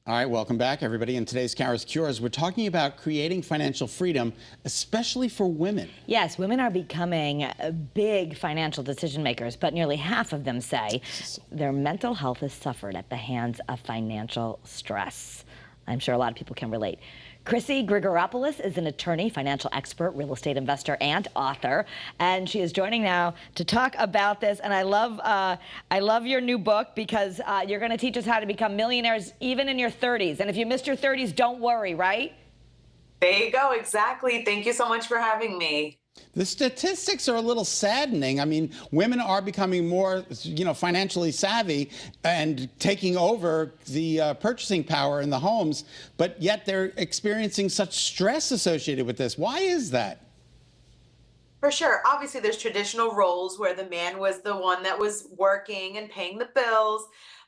All right, welcome back, everybody. In today's Kara's Cures, we're talking about creating financial freedom, especially for women. Yes, women are becoming big financial decision makers, but nearly half of them say their mental health has suffered at the hands of financial stress. I'm sure a lot of people can relate. Chrissy Grigoropoulos is an attorney, financial expert, real estate investor, and author, and she is joining now to talk about this. And I love your new book because you're going to teach us how to become millionaires even in your 30s. And if you missed your 30s, don't worry, right? There you go. Exactly. Thank you so much for having me. The statistics are a little saddening. I mean, women are becoming more, financially savvy and taking over the purchasing power in the homes, but yet they're experiencing such stress associated with this. Why is that? For sure. Obviously, there's traditional roles where the man was the one that was working and paying the bills.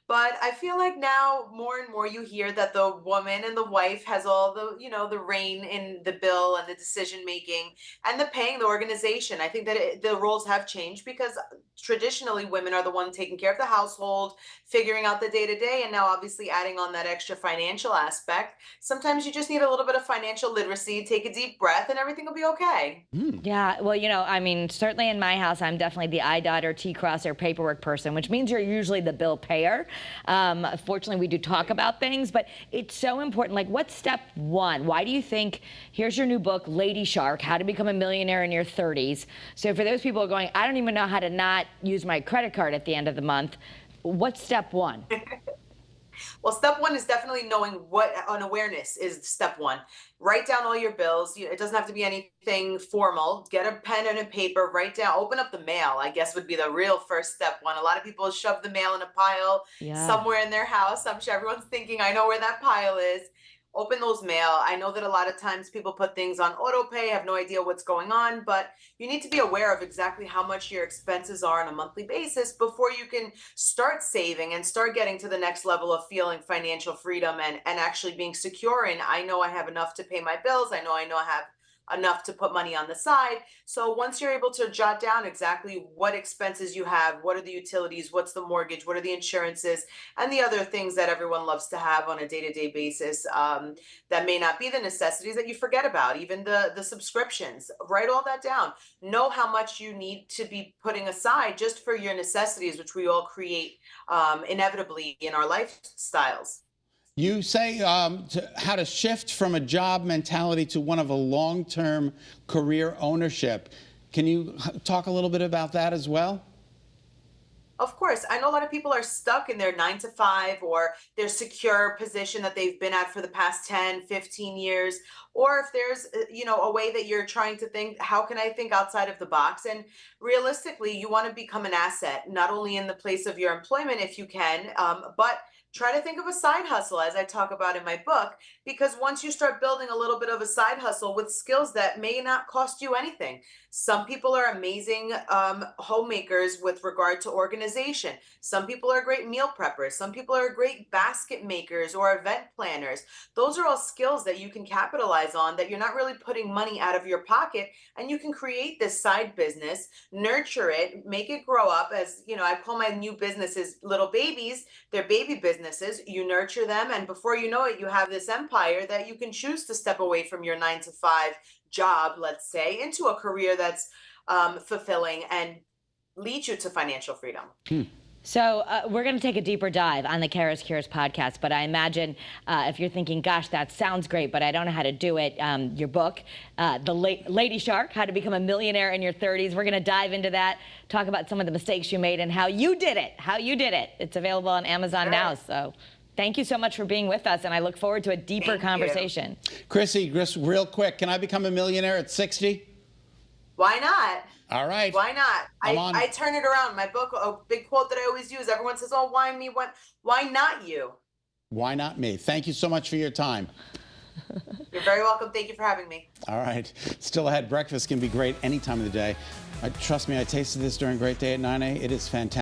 But I feel like now more and more you hear that the woman and the wife has all the reign in the bill and the decision making and the paying the organization. I think that the roles have changed because traditionally women are the one taking care of the household, figuring out the day to day, and now obviously adding on that extra financial aspect. Sometimes you just need a little bit of financial literacy, take a deep breath, and everything will be okay. Yeah, well, I mean, certainly in my house, I'm definitely the I dot T crosser paperwork person, which means you're usually the bill payer. Fortunately, we do talk about things, but it's so important. Like, what's step one? Why do you think, here's your new book, Lady Shark, How to Become a Millionaire in Your 30s. So for those people who are going, I don't even know how to not use my credit card at the end of the month, what's step one? Well, step one is definitely knowing what an awareness is step one. Write down all your bills. It doesn't have to be anything formal. Get a pen and a paper, write down, open up the mail, I guess would be the real first step one. A lot of people shove the mail in a pile somewhere in their house. I'm sure everyone's thinking, I know where that pile is. Open those mail. I know that a lot of times people put things on auto pay, have no idea what's going on, but you need to be aware of exactly how much your expenses are on a monthly basis before you can start saving and start getting to the next level of feeling financial freedom and actually being secure in, I know I have enough to pay my bills. I know I have enough to put money on the side. So once you're able to jot down exactly what expenses you have, what are the utilities, what's the mortgage, what are the insurances, and the other things that everyone loves to have on a day-to-day basis, that may not be the necessities that you forget about, even the subscriptions. Write all that down. Know how much you need to be putting aside just for your necessities, which we all create inevitably in our lifestyles. You say how to shift from a job mentality to one of a long-term career ownership. Can you talk a little bit about that as well? Of course. I know a lot of people are stuck in their 9 to 5 or their secure position that they've been at for the past 10, 15 years. Or if there's, a way that you're trying to think, how can I think outside of the box? And realistically, you want to become an asset, not only in the place of your employment, if you can, but try to think of a side hustle, as I talk about in my book, because once you start building a little bit of a side hustle with skills that may not cost you anything. Some people are amazing homemakers with regard to organization. Some people are great meal preppers. Some people are great basket makers or event planners. Those are all skills that you can capitalize on, that you're not really putting money out of your pocket, and you can create this side business, nurture it, make it grow up. As I call my new businesses little babies. They're baby businesses. You nurture them, and before you know it, you have this empire that you can choose to step away from your 9 to 5 job, let's say, into a career that's fulfilling and lead you to financial freedom. So we're going to take a deeper dive on the Kara's Cures podcast, but I imagine if you're thinking, gosh, that sounds great, but I don't know how to do it, your book, Lady Shark, How to Become a Millionaire in Your 30s, we're going to dive into that, talk about some of the mistakes you made and how you did it, It's available on Amazon now, so thank you so much for being with us, and I look forward to a deeper conversation. Chrissy, just real quick, can I become a millionaire at 60? Why not? All right. Why not? I turn it around. My book, a big quote that I always use, everyone says, oh, why me? Why not you? Why not me? Thank you so much for your time. You're very welcome. Thank you for having me. All right. Still ahead, breakfast can be great any time of the day. Trust me, I tasted this during Great Day at 9 a.m. It is fantastic.